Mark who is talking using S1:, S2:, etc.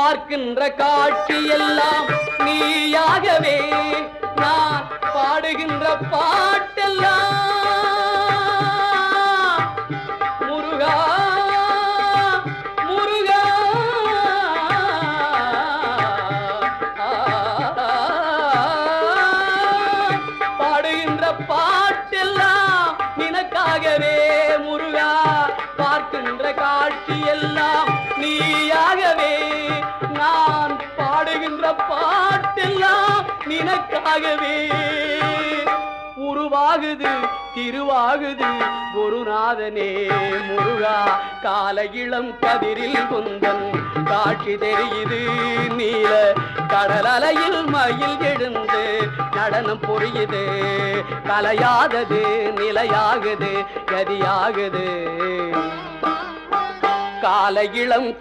S1: பார்க்கின்ற காட்சி எல்லாம் நீயாகவே நான் பாடுகின்ற பாட்டெல்லாம் முருகா முருகா பாடுகின்ற பாட்டெல்லாம் நினக்காகவே முருகா பார்க்கின்ற காட்சி எல்லாம் நீயாகவே நான் பாடுகின்ற பாட்டெல்லாம் நினக்காகவே உருவாகுது திருவாகுது குருநாதனே முருகா கால இளம் கதிரில் குந்தன் காட்சி தெரியுது நீல கடல் அலையில் மயில் எழுந்து நடனம் புரியுது கலையாதது நிலையாகுது கதியாகுது கால இளம்